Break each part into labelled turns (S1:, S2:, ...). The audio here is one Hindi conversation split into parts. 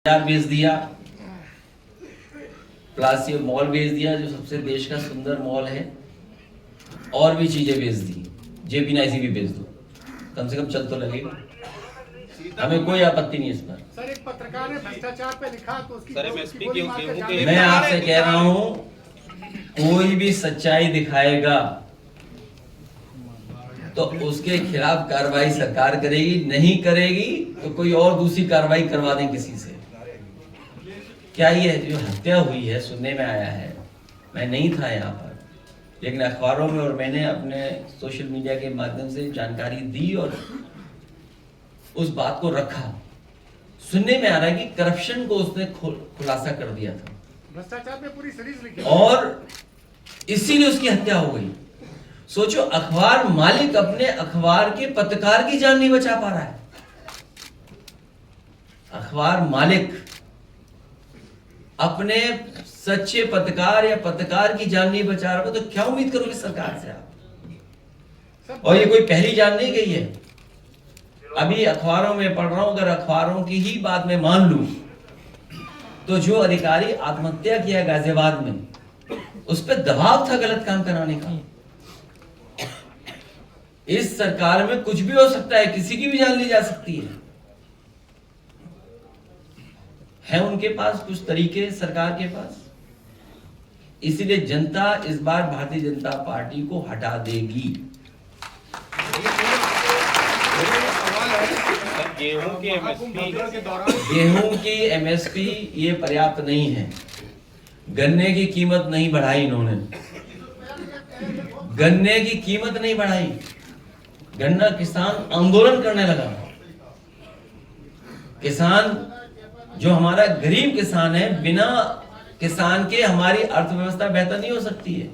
S1: बेच दिया, प्लस ये मॉल बेच दिया जो सबसे देश का सुंदर मॉल है, और भी चीजें बेच दी। JP-NIC भी बेच दो, कम से कम चल तो लगेगा। हमें कोई आपत्ति नहीं इस पर।
S2: सर, एक पत्रकार ने भ्रष्टाचार पे लिखा तो उसकी
S1: मैं आपसे कह रहा हूं, कोई भी सच्चाई दिखाएगा तो उसके खिलाफ कार्रवाई सरकार करेगी, नहीं करेगी तो कोई और दूसरी कार्रवाई करवा दें किसी से। क्या ये जो हत्या हुई है, सुनने में आया है, मैं नहीं था यहाँ पर, लेकिन अखबारों में और मैंने अपने सोशल मीडिया के माध्यम से जानकारी दी और उस बात को रखा। सुनने में आ रहा है कि करप्शन को उसने खुलासा कर दिया था,
S2: भ्रष्टाचार पे पूरी सीरीज लिखी,
S1: और इसीलिए उसकी हत्या हो गई। सोचो, अखबार मालिक अपने अखबार के पत्रकार की जान नहीं बचा पा रहा है। अखबार मालिक अपने सच्चे पत्रकार या पत्रकार की जान नहीं बचा रहा, तो क्या उम्मीद करोगे सरकार से आप? और ये कोई पहली जान नहीं गई है। अभी अखबारों में पढ़ रहा हूं, अगर अखबारों की ही बात में मान लूं तो जो अधिकारी आत्महत्या किया गाजियाबाद में, उस पर दबाव था गलत काम कराने का। इस सरकार में कुछ भी हो सकता है, किसी की भी जान ली जा सकती है उनके पास कुछ तरीके सरकार के पास। इसीलिए जनता इस बार भारतीय जनता पार्टी को हटा देगी। गेहूं की MSP ये पर्याप्त नहीं है। गन्ने की कीमत नहीं बढ़ाई इन्होंने, गन्ने की कीमत नहीं बढ़ाई। गन्ना किसान आंदोलन करने लगा। किसान जो हमारा गरीब किसान है, बिना किसान के हमारी अर्थव्यवस्था बेहतर नहीं हो सकती है।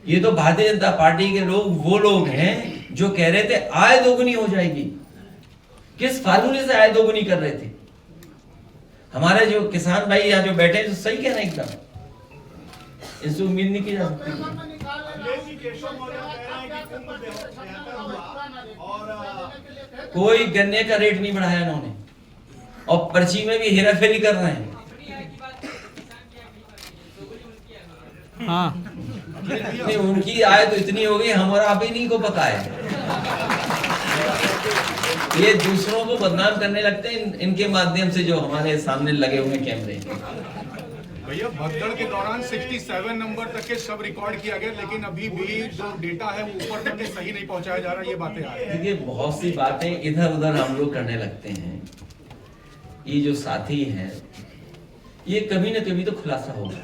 S1: ये तो भारतीय जनता पार्टी के लोग वो लोग हैं जो कह रहे थे आय दोगुनी हो जाएगी। किस फार्मूले से आय दोगुनी कर रहे थे? हमारे जो किसान भाई यहाँ जो बैठे हैं, सही कह रहे हैं एकदम, इससे उम्मीद नहीं की जा सकती। कोई गन्ने का रेट नहीं बढ़ाया इन्होंने, और पर्ची में भी हेराफेरी कर रहे हैं।
S3: हाँ,
S1: उनकी आय तो इतनी हो गई, हमारा आप ही नहीं को पता है। ये दूसरों को बदनाम करने लगते हैं इनके माध्यम से, जो हमारे सामने लगे हुए कैमरे।
S2: भैया, भगदड़ के दौरान 67 नंबर तक के सब रिकॉर्ड किया गया, लेकिन अभी भी जो डेटा है वो ऊपर तक सही नहीं पहुंचाया जा रहा, ये बातें आ रही हैं।
S1: देखिए, बहुत सी बातें इधर उधर हम लोग करने लगते हैं। ये जो साथी हैं, ये कभी न कभी तो खुलासा होगा।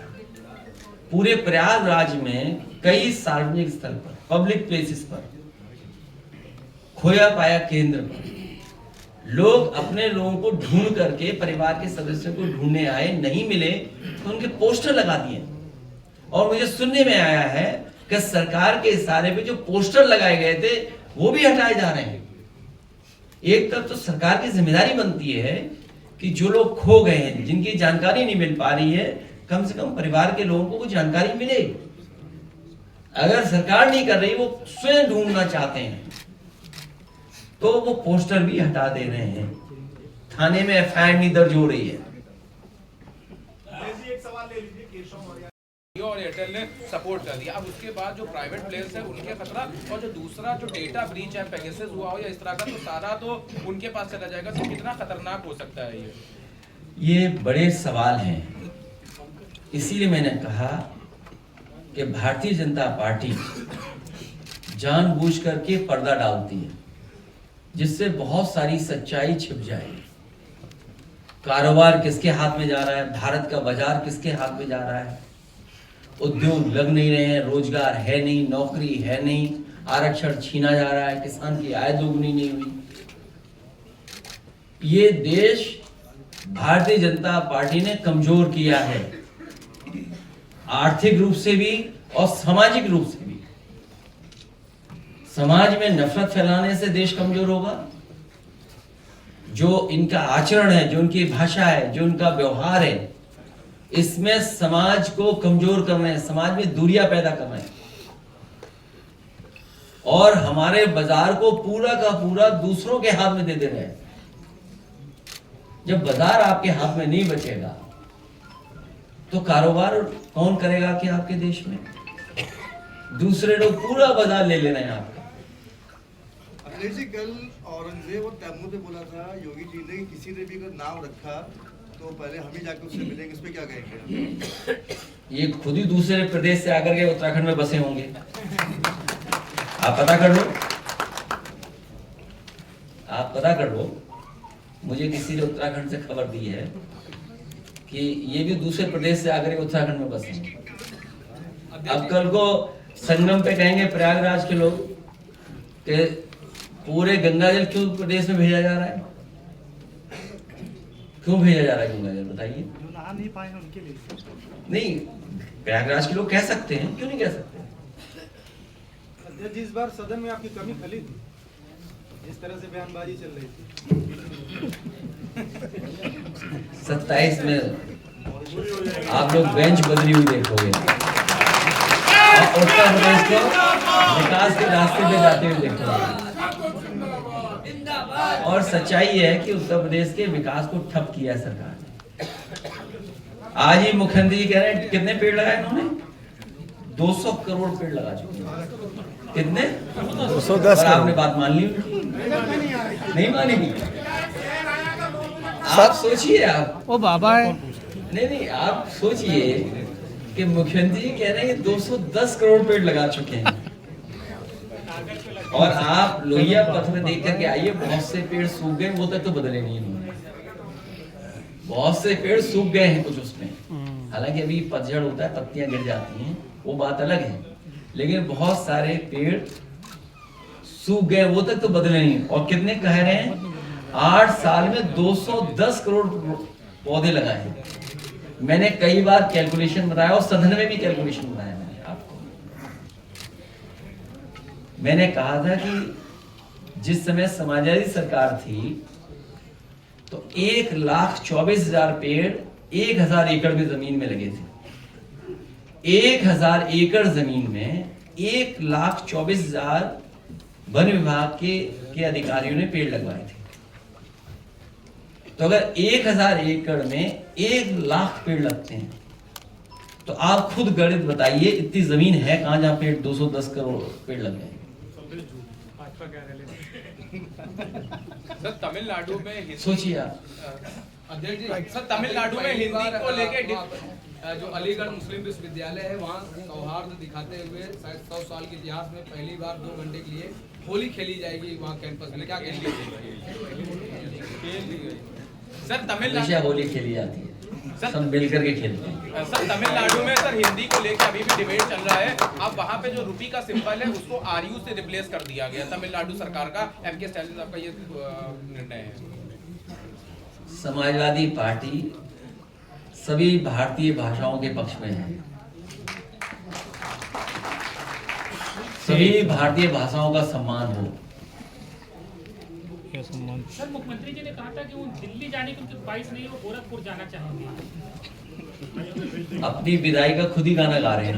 S1: पूरे प्रयागराज में कई सार्वजनिक स्थल पर, पब्लिक प्लेसेस पर, खोया पाया केंद्र पर लोग अपने लोगों को ढूंढ करके, परिवार के सदस्यों को ढूंढने आए, नहीं मिले तो उनके पोस्टर लगा दिए। और मुझे सुनने में आया है कि सरकार के इशारे पे जो पोस्टर लगाए गए थे वो भी हटाए जा रहे हैं। एक तरफ तो सरकार की जिम्मेदारी बनती है कि जो लोग खो गए हैं, जिनकी जानकारी नहीं मिल पा रही है, कम से कम परिवार के लोगों को जानकारी मिले। अगर सरकार नहीं कर रही, वो स्वयं ढूंढना चाहते हैं, तो वो पोस्टर भी हटा दे रहे हैं। थाने में FIR नहीं दर्ज हो रही है।
S4: और एयरटेल ने सपोर्ट कर दिया। अब उसके बाद जो प्राइवेट प्लेयर्स है उनके खतरा, और जो दूसरा जो डेटा ब्रीच है, पेगासस हुआ हो या इस तरह का, तो सारा तो उनके पास चला जाएगा। तो कितना खतरनाक हो सकता है
S1: ये बड़े सवाल हैं। इसीलिए मैंने कहा कि भारतीय जनता पार्टी जानबूझ करके पर्दा डालती है, जिससे बहुत सारी सच्चाई छिप जाए। कारोबार किसके हाथ में जा रहा है, भारत का बाजार किसके हाथ में जा रहा है, उद्योग लग नहीं रहे हैं, रोजगार है नहीं, नौकरी है नहीं, आरक्षण छीना जा रहा है, किसान की आय दोगुनी नहीं हुई। ये देश भारतीय जनता पार्टी ने कमजोर किया है, आर्थिक रूप से भी और सामाजिक रूप से भी। समाज में नफरत फैलाने से देश कमजोर होगा। जो इनका आचरण है, जो उनकी भाषा है, जो उनका व्यवहार है, इसमें समाज को कमजोर कर रहे हैं, समाज में दूरियां पैदा कर रहे हैं, और हमारे बाजार को पूरा का पूरा दूसरों के हाथ में दे रहे हैं। जब बाजार आपके हाथ में नहीं बचेगा तो कारोबार कौन करेगा कि आपके देश में? दूसरे लोग पूरा बाजार ले लेना है आपका।
S3: अखिलेश जी, कल औरंगजेब और तैमूर ने बोला था योगी जी ने कि किसी ने भी अगर नाम रखा तो पहले हम ही जाकर उससे मिलेंगे, इस पे क्या कहेंगे?
S1: ये खुद ही दूसरे प्रदेश से आकर के उत्तराखंड में बसे होंगे, आप पता कर लो, आप पता कर लो। मुझे किसी ने उत्तराखंड से खबर दी है कि ये भी दूसरे प्रदेश से आकर के उत्तराखंड में बसे हैं। अब कल को संगम पे कहेंगे प्रयागराज के लोग कि पूरे गंगा जल क्यों प्रदेश में भेजा जा रहा है? क्यों भेजा जा रहा है गंगा जल, बताइए?
S5: जो नहा नहीं पाए हैं उनके लिए।
S1: नहीं, प्रयागराज के लोग कह सकते हैं, क्यों नहीं कह सकते?
S5: अध्यक्ष जी, इस बार सदन में आपकी कमी खली थी, इस तरह से बयानबाजी चल रही थी।
S1: 27 में आप लोग बेंच बदली हुई देखोगे और उत्तर प्रदेश को विकास के रास्ते पे जाते हुए देखोगे। और सच्चाई है कि उत्तर प्रदेश के विकास को ठप किया है सरकार ने। आज ही मुख्यमंत्री जी कह रहे हैं कितने पेड़ लगाए इन्होंने? 200 करोड़ पेड़ लगा चुके हैं। कितने? 210। आपने बात मान ली उनकी? नहीं मानेगी। आप सोचिए, आप
S6: ओ बाबा है।
S1: नहीं, आप सोचिए कि मुख्यमंत्री जी कह रहे हैं 210 करोड़ पेड़ लगा चुके हैं और आप लोहिया पत्र देख करके आइए, बहुत से पेड़ सूख गए, वो तक तो बदले नहीं इन्होंने। बहुत से पेड़ सूख गए हैं कुछ उसमें, हालांकि अभी पतझड़ होता है, पत्तियां गिर जाती हैं, वो बात अलग है, लेकिन बहुत सारे पेड़ सूख गए, वो तक तो बदले नहीं। और कितने कह रहे हैं? 8 साल में 210 करोड़ पौधे लगाए हैं। मैंने कई बार कैलकुलेशन बताया और सदन में भी कैलकुलेशन बताया मैंने आपको। मैंने कहा था कि जिस समय समाजवादी सरकार थी तो 1,24,000 पेड़ 1,000 एकड़ में जमीन में लगे थे। 1,000 एकड़ जमीन में 1,24,000 वन विभाग के अधिकारियों ने पेड़ लगवाए थे। तो अगर 1,000 एकड़ में 1,00,000 पेड़ लगते हैं तो आप खुद गणित बताइए इतनी जमीन है कहां जहां पेड़ 210 करोड़ पेड़ लग गए।
S4: सर तमिलनाडु में
S1: सोचिए आप।
S4: अध्यक्ष जी, सर तमिलनाडु में हिंदी को लेके जो अलीगढ़ मुस्लिम विश्वविद्यालय है वहाँ सौहार्द दिखाते हुए शायद 100 साल के इतिहास में पहली बार 2 घंटे के लिए होली खेली जाएगी वहाँ कैंपस में, क्या कहेंगे? सर
S1: हमेशा होली खेली जाती है, सब मिल करके खेलते हैं।
S4: सर तमिलनाडु में सर हिंदी को लेकर अभी भी डिबेट चल रहा है। अब वहाँ पे जो रूपी का सिंबल है उसको आरयू से रिप्लेस कर दिया गया तमिलनाडु सरकार का। एमके स्टालिन साहब का ये निर्णय है।
S1: समाजवादी पार्टी सभी भारतीय भाषाओं के पक्ष में है, सभी भारतीय भाषाओं का सम्मान हो।
S7: सर मुख्यमंत्री जी ने कहा था कि वो दिल्ली जाने की उनकी ख्वाहिश नहीं है, वो गोरखपुर जाना चाहेंगे।
S1: अपनी विदाई का खुद ही गाना गा रहे हैं।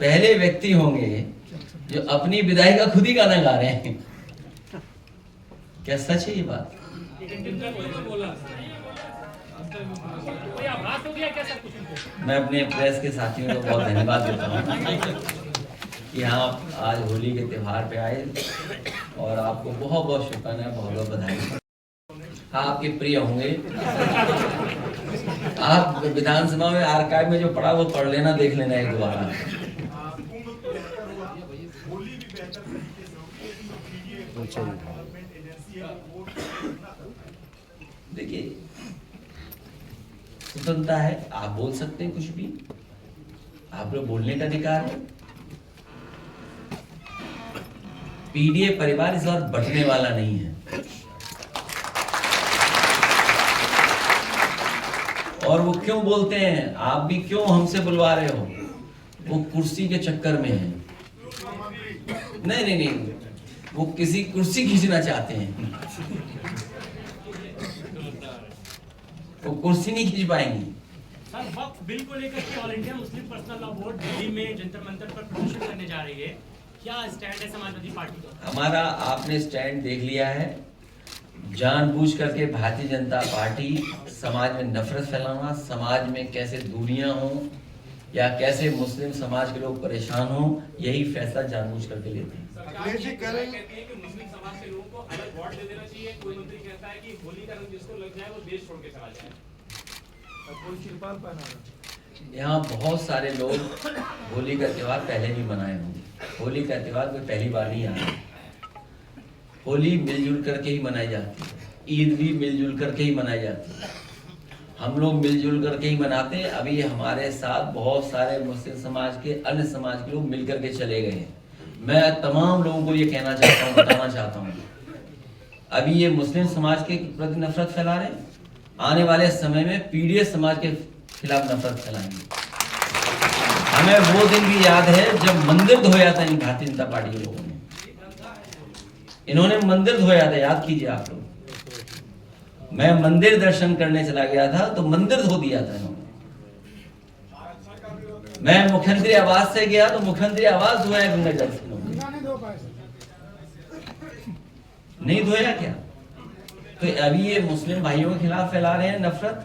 S1: पहले व्यक्ति होंगे जो अपनी विदाई का खुद ही गाना गा रहे हैं। क्या सच है ये बात?
S7: कोई आभास हो गया क्या सर कुछ उनको? मैं
S1: अपने प्रेस के साथियों को बहुत धन्यवाद देता हूँ कि हाँ आज होली के त्योहार पे आए और आपको बहुत बहुत शुभकामनाएं, बहुत बहुत बधाई। हाँ आपके प्रिय होंगे। आप विधानसभा में आर्काइव में जो पढ़ा वो पढ़ लेना, देख लेना एक दोबारा। देखिए स्वतंत्रता है, आप बोल सकते हैं कुछ भी, आप लोग बोलने का अधिकार है। पीडीए परिवार इस बार बंटने वाला नहीं है और वो क्यों बोलते हैं, आप भी क्यों हमसे बुलवा रहे हो, वो कुर्सी के चक्कर में है। नहीं, वो किसी कुर्सी खींचना चाहते हैं, वो कुर्सी नहीं खींच पाएंगी।
S7: सर वक्फ बिल को लेकर के all India Muslim personal law board Delhi में जंतर मंतर पर प्रदर्शन करने जा रही है, क्या स्टैंड है समाजवादी पार्टी का?
S1: हमारा आपने स्टैंड देख लिया है जानबूझ करके भारतीय जनता पार्टी समाज में नफरत फैलाना, समाज में कैसे दूरियां हों या कैसे मुस्लिम समाज के लोग परेशान हों, यही फैसला जानबूझ करके लेते हैं।
S3: अखिलेश जी कल
S6: मुस्लिम समाज के लोगों को अलग वार्ड दे देना चाहिए। कोई मंत्री कहता है कि होली का रंग जिसको लग जाए वो देश छोड़ के चला जाए।
S5: कोई तिरपाल पहना रहा।
S1: यहाँ बहुत सारे लोग होली का त्यौहार पहले भी मनाए होंगे। होली का त्यौहार कोई पहली बार नहीं आया। होली मिलजुल करके ही मनाई जाती है, ईद भी मिलजुल करके ही मनाई जाती है। हम लोग मिलजुल करके ही मनाते हैं। अभी हमारे साथ बहुत सारे मुस्लिम समाज के, अन्य समाज के लोग मिल करके चले गए हैं। मैं तमाम लोगों को ये कहना चाहता हूँ, बताना चाहता हूँ, अभी ये मुस्लिम समाज के प्रति नफरत फैला रहे हैं, आने वाले समय में पीडीएस समाज के खिलाफ नफरत फैलाएंगे। हमें वो दिन भी याद है जब मंदिर धोया था इन भारतीय जनता पार्टी के लोगों ने। इन्होंने मंदिर धोया था, याद कीजिए आप लोग। मैं मंदिर दर्शन करने चला गया था तो मंदिर धो दिया था इन्होंने। मैं मुख्यमंत्री आवास से गया तो मुख्यमंत्री आवास धोया गंगा जल से। नहीं धोया क्या? तो अभी ये मुस्लिम भाइयों के खिलाफ फैला रहे हैं नफरत,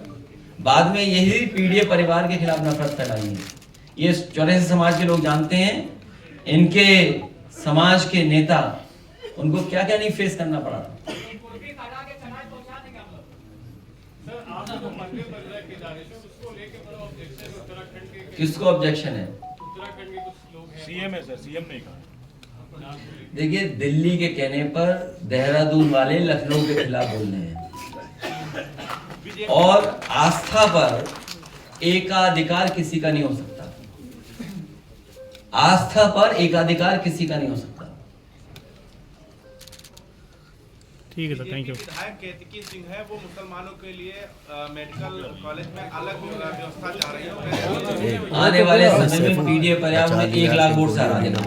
S1: बाद में यही पीडीए परिवार के खिलाफ नफरत फैलाएंगे। ये 84 समाज के लोग जानते हैं, इनके समाज के नेता, उनको क्या क्या नहीं फेस करना पड़ा। किसको ऑब्जेक्शन है?
S6: सीएम है सर, सीएम नहीं कहा।
S1: देखिए, दिल्ली के कहने पर देहरादून वाले लखनऊ के खिलाफ बोल रहे हैं, और आस्था पर एकाधिकार किसी का नहीं हो सकता। आस्था पर एकाधिकार किसी का नहीं हो सकता।
S6: ठीक है सर, थैंक यू।
S8: विधायक केतकी सिंह है, वो मुसलमानों के लिए मेडिकल कॉलेज में अलग व्यवस्था चाह रही है।
S1: आने वाले समय में पीडीए पर्यावरण में 1 लाख वोट से हरा देना।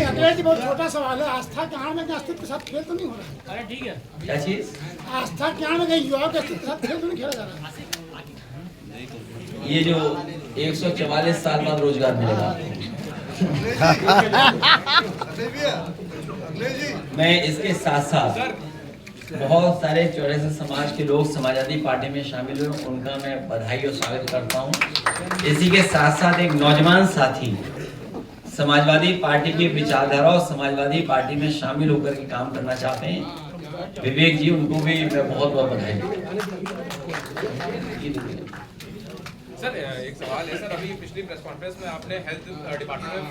S9: अखिलेश जी बहुत छोटा सवाल है। आस्था के आड़ में अस्तित्व के साथ खेल तो नहीं हो रहा है?
S7: अरे ठीक है।
S1: क्या चीज?
S9: आस्था के आड़ में युवाओं के अस्तित्व के साथ खेल तो नहीं खेला जा रहा है?
S1: ये जो 144 साल बाद रोजगार मिलेगा, मैं इसके साथ साथ बहुत सारे 84 समाज के लोग समाजवादी पार्टी में शामिल हुए, उनका मैं बधाई और स्वागत करता हूं। इसी के साथ साथ एक नौजवान साथी समाजवादी पार्टी की विचारधारा और समाजवादी पार्टी में शामिल होकर के काम करना चाहते हैं, विवेक जी, उनको भी मैं बहुत बहुत बधाई।
S8: सर एक सवाल है सर, अभी पिछली प्रेस कॉन्फ्रेंस में आपने हेल्थ डिपार्टमेंट में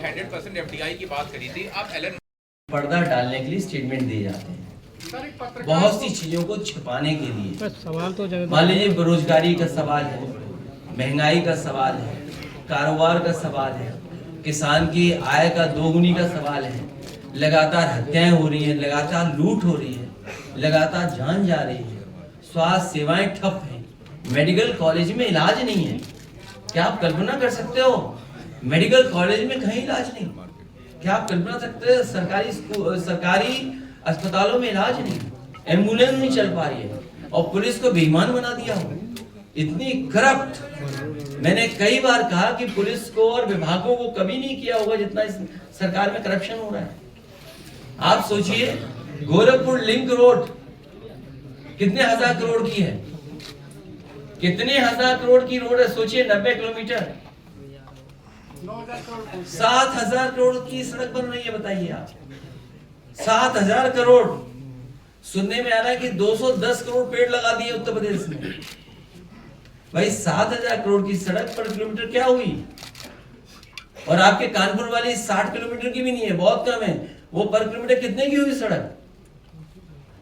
S8: 100% एफडीआई की बात करी थी। आप एलन
S1: पर्दा डालने के लिए स्टेटमेंट दिए जाते हैं, बहुत सी चीजों को छिपाने के लिए।
S7: सवाल तो
S1: मान लीजिए बेरोजगारी का सवाल है, महंगाई का सवाल है, कारोबार का सवाल है, किसान की आय का दोगुनी का सवाल है, लगातार हत्याएं हो रही है, लगातार लूट हो रही है, लगातार जान जा रही है, स्वास्थ्य सेवाएं ठप हैं, मेडिकल कॉलेज में इलाज नहीं है। क्या आप कल्पना कर सकते हो? मेडिकल कॉलेज में कहीं इलाज नहीं। क्या आप कल्पना सकते हो? सरकारी अस्पतालों में इलाज नहीं, एम्बुलेंस नहीं चल पा रही है, और पुलिस को बेईमान बना दिया हो। इतनी करप्ट, मैंने कई बार कहा कि पुलिस को और विभागों को कभी नहीं किया होगा जितना इस सरकार में करप्शन हो रहा है। आप सोचिए, गोरखपुर लिंक रोड कितने हजार करोड़ की है, कितने हजार करोड़ की रोड है, सोचिए 90 किलोमीटर, 7,000 करोड़ की सड़क बन रही है। बताइए आप, 7,000 करोड़। सुनने में आ रहा है कि 210 करोड़ पेड़ लगा दिए उत्तर प्रदेश में। भाई 7,000 करोड़ की सड़क पर किलोमीटर क्या हुई? और आपके कानपुर वाली 60 किलोमीटर की भी नहीं है, बहुत कम है, वो पर किलोमीटर कितने की हुई सड़क?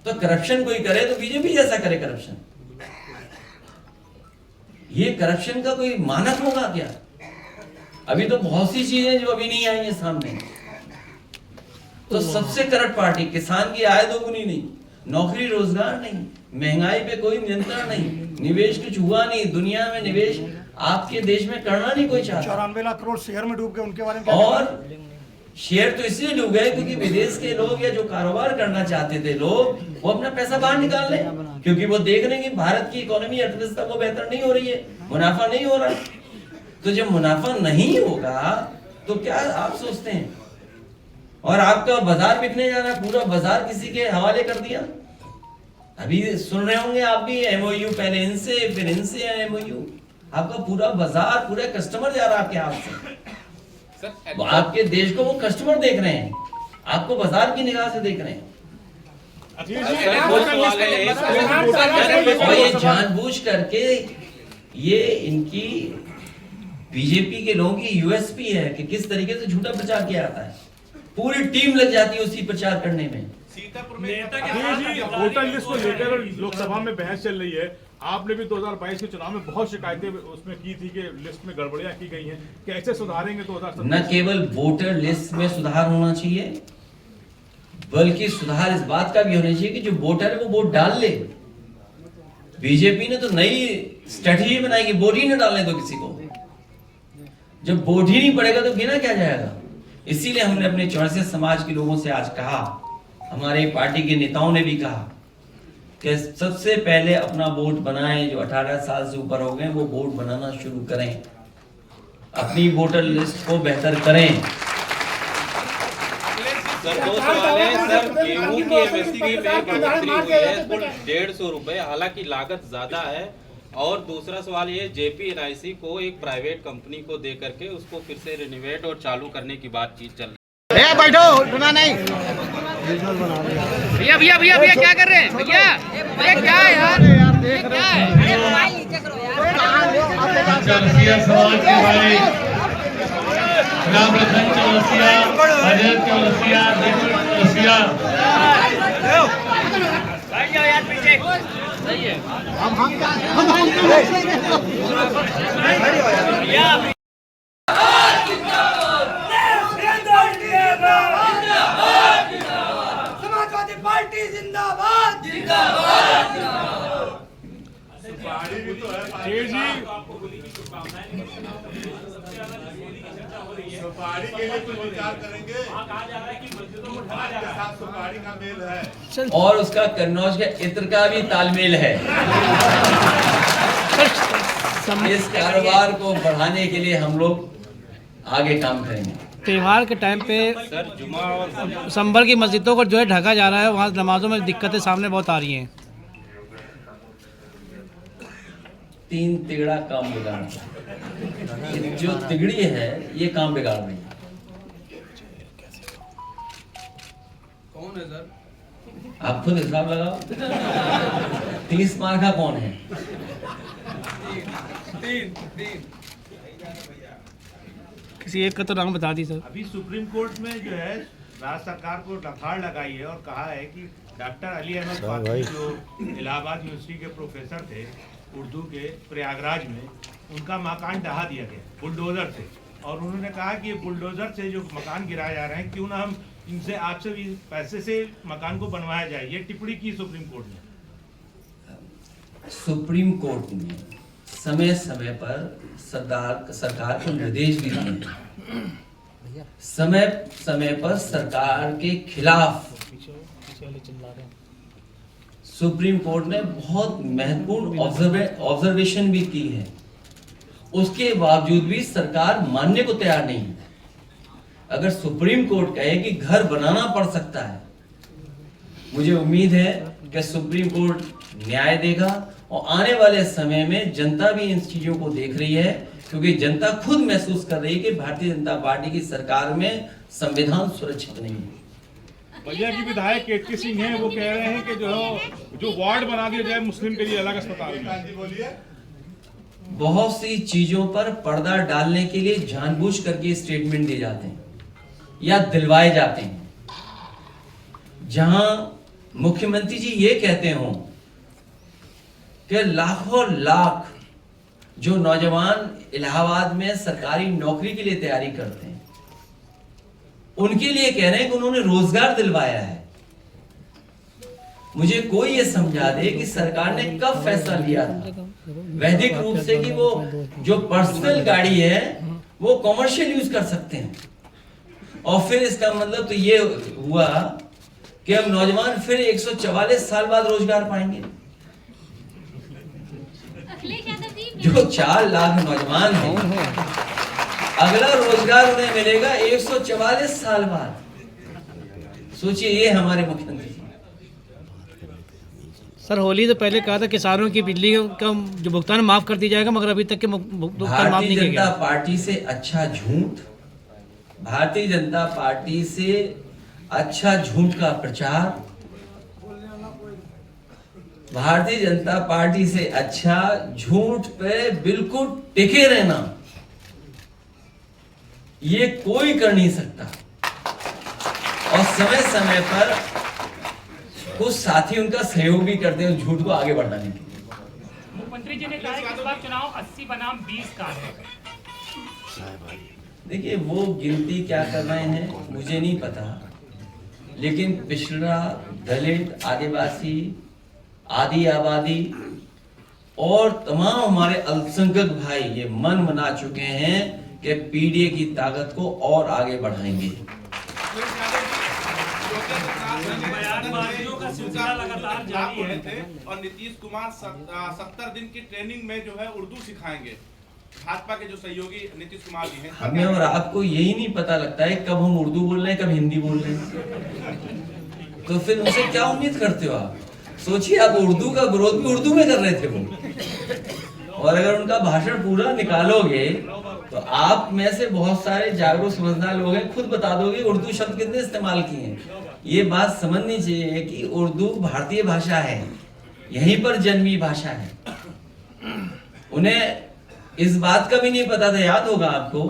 S1: तो करप्शन कोई करे तो बीजेपी जैसा करे करप्शन। ये करप्शन का कोई मानक होगा क्या? अभी तो बहुत सी चीजें जो अभी नहीं आई है सामने। तो सबसे करप्ट पार्टी, किसान की आय दोगुनी नहीं, नौकरी रोजगार नहीं, महंगाई पे कोई नियंत्रण नहीं, निवेश कुछ हुआ नहीं, दुनिया में निवेश आपके देश में करना नहीं कोई चाहता।
S9: 94 लाख करोड़ शेयर में डूब गए, उनके बारे में
S1: और शेयर तो इसलिए डूब गए क्योंकि विदेश के लोग या जो कारोबार करना चाहते थे लोग, वो अपना पैसा बाहर निकाल रहे, क्योंकि वो देख रहे हैं कि भारत की इकोनॉमी, अर्थव्यवस्था वो बेहतर नहीं हो रही है, मुनाफा नहीं हो रहा। तो जब मुनाफा नहीं होगा तो क्या आप सोचते हैं? और आपका बाजार बिकने जा रहा है, पूरा बाजार किसी के हवाले कर दिया। अभी सुन रहे होंगे आप भी, एमओयू पहले इनसे फिर इनसे एमओयू, आपका पूरा बाजार, पूरा कस्टमर जा रहा है आपके हाथ से। वो आपके देश को वो कस्टमर देख रहे हैं, आपको बाजार की निगाह से देख रहे हैं। और ये जानबूझ करके, ये इनकी बीजेपी के लोगों की यूएसपी है कि किस तरीके से झूठा प्रचार किया जाता है। पूरी टीम लग जाती है उसी प्रचार करने में।
S10: वोटर लिस्ट को लेकर लोकसभा में बहस चल रही है। आपने भी 2022 के चुनाव में बहुत शिकायतें उसमें की थी कि लिस्ट में गड़बड़ियां की गई हैं, कैसे सुधारेंगे 2017?
S1: न केवल वोटर लिस्ट में सुधार होना चाहिए, बल्कि सुधार इस बात का भी होना चाहिए कि जो वोटर है वो वोट डाल ले। बीजेपी ने तो नई स्ट्रेटजी बनाई कि वोट ही न डालने दो किसी को। जब वोट ही नहीं पड़ेगा तो गिना क्या जाएगा? इसीलिए हमने अपने 64 समाज के लोगों से आज कहा, हमारे पार्टी के नेताओं ने भी कहा कि सबसे पहले अपना वोट बनाएं। जो 18 साल से ऊपर हो गए वो वोट बनाना शुरू करें, अपनी वोटर लिस्ट को बेहतर करें।
S11: सर, 2 सवाल है सर। गेहूं की एमएसपी में बढ़ोतरी हुई है कुल 150 रुपए, हालांकि लागत ज्यादा है। और दूसरा सवाल ये, जेपी एनआईसी को एक प्राइवेट कंपनी को दे करके उसको फिर से रिनोवेट और चालू करने की बातचीत चल रही है।
S9: बैठो, सुना नहीं।
S4: भैया भैया भैया भैया क्या कर रहे हैं भैया? ये क्या है यार? ये क्या है?
S12: चौरसिया समाज के भाई रामरतन चौरसिया, अजय चौरसिया, दीपक चौरसिया,
S9: समाजवादी पार्टी जिंदाबाद जिंदाबाद।
S12: सुपारी के लिए कुछ विचार करेंगे। कहा जा रहा है कि मस्जिदों को ढका जा रहा है, सुपारी का मेल है
S1: और उसका कन्नौज के इत्र का भी तालमेल है। इस कारोबार को बढ़ाने के लिए हम लोग आगे काम करेंगे।
S13: त्योहार के टाइम पे
S11: सर, जुमा और
S13: संभल की मस्जिदों को जो है ढका जा रहा है, वहाँ नमाजों में दिक्कतें सामने बहुत आ रही हैं।
S1: 3 तिगड़ा काम बिगाड़ रहा है। जो तिगड़ी है ये काम बिगाड़ रही है।
S4: कौन है सर?
S1: आप खुद हिसाब लगाओ। 30 मार का कौन है?
S4: तीन।
S13: किसी एक का तो नाम बता दी सर।
S10: अभी सुप्रीम कोर्ट में जो है राज्य सरकार को लफाड़ लगाई है और कहा है कि डॉक्टर अली अहमद फारूकी जो इलाहाबाद यूनिवर्सिटी के प्रोफेसर थे उर्दू के, प्रयागराज में उनका मकान ढहा दिया गया बुलडोजर से। और उन्होंने कहा कि ये बुलडोजर से जो मकान गिराए जा रहे हैं, क्यों ना हम इनसे आपसे भी पैसे से मकान को बनवाया जाए। ये टिप्पणी की सुप्रीम कोर्ट ने।
S1: सुप्रीम कोर्ट ने समय समय पर सरकार को निर्देश भी दिए, समय समय पर सरकार के खिलाफ सुप्रीम कोर्ट ने बहुत महत्वपूर्ण ऑब्जर्वेशन भी की है। उसके बावजूद भी सरकार मानने को तैयार नहीं है। अगर सुप्रीम कोर्ट कहे कि घर बनाना पड़ सकता है, मुझे उम्मीद है कि सुप्रीम कोर्ट न्याय देगा। और आने वाले समय में जनता भी इन चीजों को देख रही है, क्योंकि जनता खुद महसूस कर रही है कि भारतीय जनता पार्टी की सरकार में संविधान सुरक्षित नहीं है।
S10: भैया की विधायक केतकी सिंह हैं, वो कह रहे हैं कि जो वार्ड बना दिया जाए मुस्लिम के लिए अलग अस्पताल में।
S1: बहुत सी चीजों पर पर्दा डालने के लिए जानबूझ करके स्टेटमेंट दिए जाते हैं या दिलवाए जाते हैं। जहां मुख्यमंत्री जी ये कहते हों कि लाखों लाख जो नौजवान इलाहाबाद में सरकारी नौकरी के लिए तैयारी करते हैं, उनके लिए कह रहे हैं कि उन्होंने रोजगार दिलवाया है। मुझे कोई ये समझा दे कि सरकार ने कब फैसला लिया था वैधिक रूप से कि वो जो पर्सनल गाड़ी है वो कॉमर्शियल यूज कर सकते हैं। और फिर इसका मतलब तो ये हुआ कि अब नौजवान फिर 144 साल बाद रोजगार पाएंगे। जो 4 लाख नौजवान हैं, अगला रोजगार उन्हें मिलेगा 144 साल बाद। सोचिए, ये हमारे मुख्यमंत्री।
S13: सर होली से पहले कहा था किसानों की बिजली का जो भुगतान माफ कर दिया जाएगा, मगर अभी तक के भुगतान माफ
S1: भारतीय
S13: नहीं किया
S1: जनता
S13: गया।
S1: पार्टी से अच्छा झूठ, भारतीय जनता पार्टी से अच्छा झूठ का प्रचार, भारतीय जनता पार्टी से अच्छा झूठ पे बिल्कुल टिके रहना, ये कोई कर नहीं सकता। और समय समय पर कुछ साथी उनका सहयोग भी करते हैं झूठ को आगे बढ़ाने के लिए।
S7: मुख्यमंत्री जी ने कहा है कि इस बार चुनाव 80 बनाम 20 का है।
S1: देखिए, वो गिनती क्या कर रहे हैं मुझे नहीं पता, लेकिन पिछड़ा, दलित, आदिवासी, आदि आबादी और तमाम हमारे अल्पसंख्यक भाई ये मन बना चुके हैं कि पीडीए की ताकत को और आगे बढ़ाएंगे।
S7: बयानबाजियों का सिलसिला लगातार जारी है।
S12: और नीतीश कुमार 70 दिन की ट्रेनिंग में जो है उर्दू सिखाएंगे। भाजपा के जो सहयोगी नीतीश कुमार जी हैं,
S1: हमें और आपको यही नहीं पता लगता है कब हम उर्दू बोल रहे हैं, कब हिंदी बोल रहे हैं। तो फिर उनसे क्या उम्मीद करते हो आप? सोचिए, आप उर्दू का विरोध भी उर्दू में कर रहे थे वो, और अगर उनका भाषण पूरा निकालोगे तो आप में से बहुत सारे जागरूक समझदार लोग हैं, खुद बता दोगे उर्दू शब्द कितने इस्तेमाल किए हैं। ये बात समझनी चाहिए कि उर्दू भारतीय भाषा है, यहीं पर जन्मी भाषा है। उन्हें इस बात का भी नहीं पता था, याद होगा आपको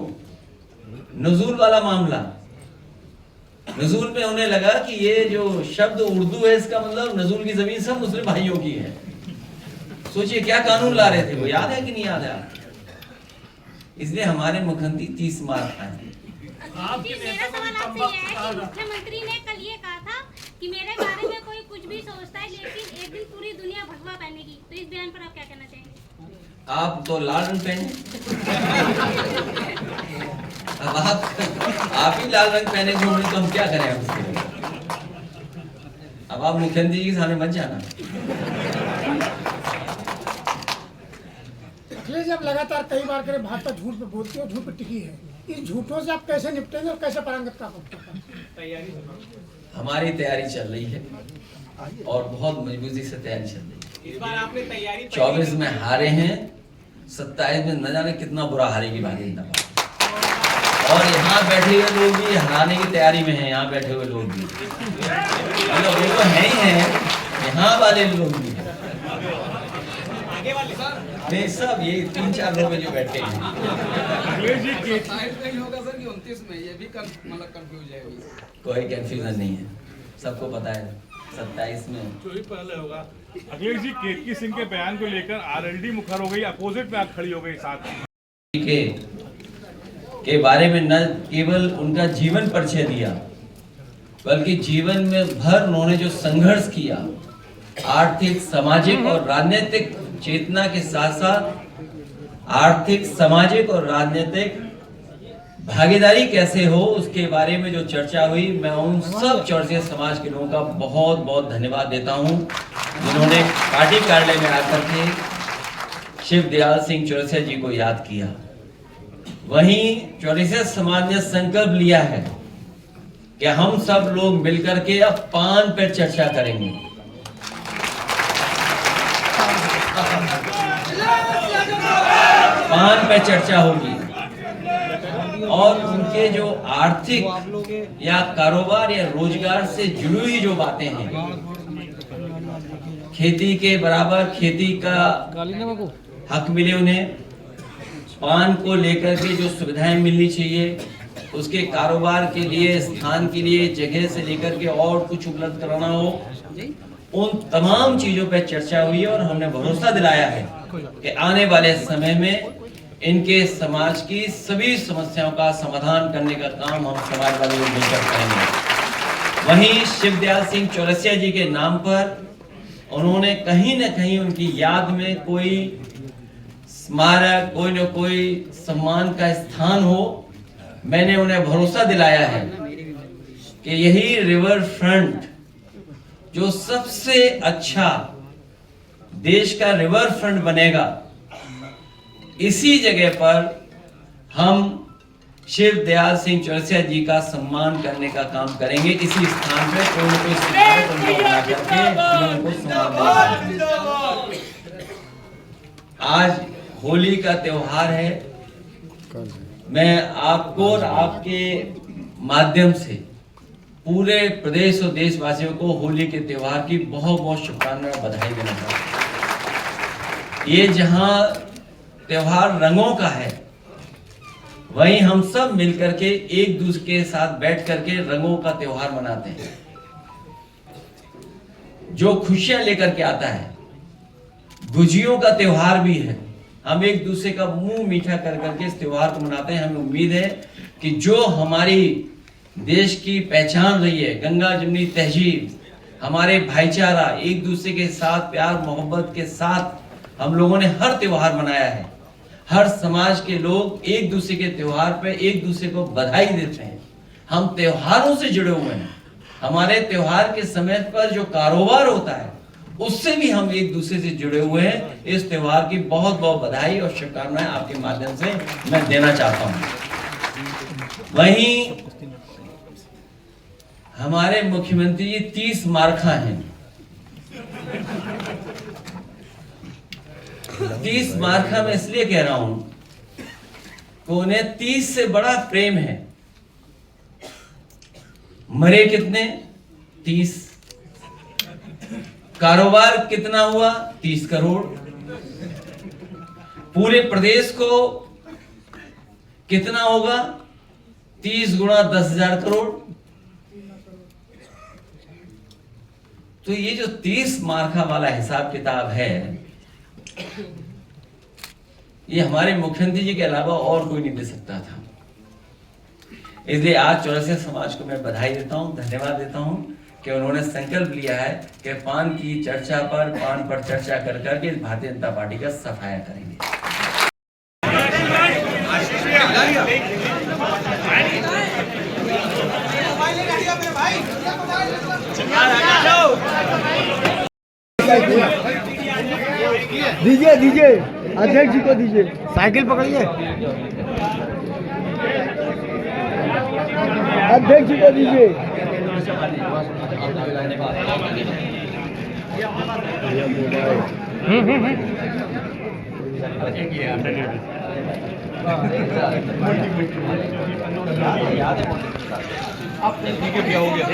S1: नजूल वाला मामला। नजूल में उन्हें लगा कि ये जो शब्द उर्दू है इसका मतलब नजूल की जमीन सब मुस्लिम भाइयों की है। सोचिए क्या कानून ला रहे थे वो, याद है कि नहीं याद है आपको? इसलिए हमारे मुख्यमंत्री 30 मार खाए।
S14: मेरा सवाल आपसे ये है कि मुख्यमंत्री ने कल ये कहा था कि मेरे बारे में कोई कुछ भी सोचता है, लेकिन एक दिन पूरी दुनिया भगवा पहनेगी। तो इस बयान पर आप क्या कहना चाहेंगे?
S1: आप तो लाल रंग पहने, अब आप ही लाल रंग पहने घूम रहे, तो हम क्या करें उसके लिए? अब आप मुख्यमंत्री के सामने मत जाना।
S9: अखिलेश, जब लगातार कई बार करे भाजपा झूठ पे बोलती है और झूठ पे टिकी है, इन झूठों से आप कैसे निपटेंगे और कैसे पारंगत का तैयारी?
S1: हमारी तैयारी चल रही है और बहुत मजबूती से तैयारी चल रही है।
S6: इस बार आपने तैयारी
S1: 24 में हारे हैं, 27 में न जाने कितना बुरा हारेगी भारतीय जनता पार्टी। और यहाँ बैठे हुए लोग भी हराने की तैयारी में हैं, यहाँ बैठे हुए लोग भी, मतलब वो तो है ही है, यहाँ वाले लोग भी हैं। नहीं, सब ये 3-4 लोग जो बैठे हैं।
S4: होगा सर कि 29 में, ये भी मतलब कंफ्यूज है।
S1: कोई कंफ्यूजन नहीं है, सबको पता है 27 में
S10: जो ही पहले होगा। अखिलेश जी, केतकी सिंह के बयान को लेकर आरएलडी मुखर हो गई, अपोजिट में आप खड़ी हो गई साथ
S1: के बारे में न केवल उनका जीवन परिचय दिया, बल्कि जीवन में भर उन्होंने जो संघर्ष किया, आर्थिक, सामाजिक और राजनीतिक चेतना के साथ साथ आर्थिक, सामाजिक और राजनीतिक भागीदारी कैसे हो, उसके बारे में जो चर्चा हुई, मैं उन सब चौरसिया समाज के लोगों का बहुत बहुत धन्यवाद देता हूं, जिन्होंने पार्टी कार्यालय में आकर के शिवदयाल सिंह चौरसिया जी को याद किया। वहीं चौरसिया समाज ने संकल्प लिया है कि हम सब लोग मिलकर के अब पान पर चर्चा करेंगे। पान पर चर्चा होगी और उनके जो आर्थिक या कारोबार या रोजगार से जुड़ी हुई जो बातें हैं, खेती के बराबर खेती का हक मिले उन्हें, पान को लेकर के जो सुविधाएं मिलनी चाहिए, उसके कारोबार के लिए, स्थान के लिए, जगह से लेकर के और कुछ उपलब्ध कराना हो, उन तमाम चीजों पर चर्चा हुई और हमने भरोसा दिलाया है कि आने वाले समय में इनके समाज की सभी समस्याओं का समाधान करने का काम हम समाज वाले लोग मिलकर करेंगे। वहीं शिवदयाल सिंह चौरसिया जी के नाम पर उन्होंने कहीं न कहीं उनकी याद में कोई स्मारक, कोई न कोई सम्मान का स्थान हो। मैंने उन्हें भरोसा दिलाया है कि यही रिवर फ्रंट जो सबसे अच्छा देश का रिवर फ्रंट बनेगा, इसी जगह पर हम शिव दयाल सिंह चौरसिया जी का सम्मान करने का काम करेंगे। इसी स्थान पे कोई न कोई शिकायत उनको बना करके उनको सम्मान देंगे। आज होली का त्योहार है। मैं आपको और आपके माध्यम से पूरे प्रदेश और देशवासियों को होली के त्योहार की बहुत बहुत शुभकामनाएं और बधाई देना चाहता हूं। ये जहां त्योहार रंगों का है, वहीं हम सब मिलकर के एक दूसरे के साथ बैठ करके रंगों का त्योहार मनाते हैं, जो खुशियां लेकर के आता है। गुजियों का त्योहार भी है। हम एक दूसरे का मुंह मीठा कर करके इस त्योहार को मनाते हैं। हमें उम्मीद है कि जो हमारी देश की पहचान रही है, गंगा जमुनी तहजीब, हमारे भाईचारा, एक दूसरे के साथ प्यार मोहब्बत के साथ हम लोगों ने हर त्योहार मनाया है। हर समाज के लोग एक दूसरे के त्योहार पे एक दूसरे को बधाई देते हैं। हम त्योहारों से जुड़े हुए हैं। हमारे त्योहार के समय पर जो कारोबार होता है, उससे भी हम एक दूसरे से जुड़े हुए हैं। इस त्योहार की बहुत बहुत बधाई और शुभकामनाएं आपके माध्यम से मैं देना चाहता हूं। वहीं हमारे मुख्यमंत्री जी 30 मार्खा हैं। 30 मार्खा में इसलिए कह रहा हूं कि उन्हें 30 से बड़ा प्रेम है। मरे कितने? 30। कारोबार कितना हुआ? 30 करोड़। पूरे प्रदेश को कितना होगा? 30 गुणा 10,000 करोड़। तो ये जो 30 मार्खा वाला हिसाब किताब है, ये हमारे मुख्यमंत्री जी के अलावा और कोई नहीं दे सकता था। इसलिए आज चौरसिया समाज को मैं बधाई देता हूं, धन्यवाद देता हूं कि उन्होंने संकल्प लिया है कि पान पर चर्चा कर करके भारतीय जनता पार्टी का सफाया करेंगे।
S15: दीजिए दीजिए, अध्यक्ष जी को दीजिए, साइकिल पकड़िए, अध्यक्ष जी को दीजिए।
S12: क्या हो गया?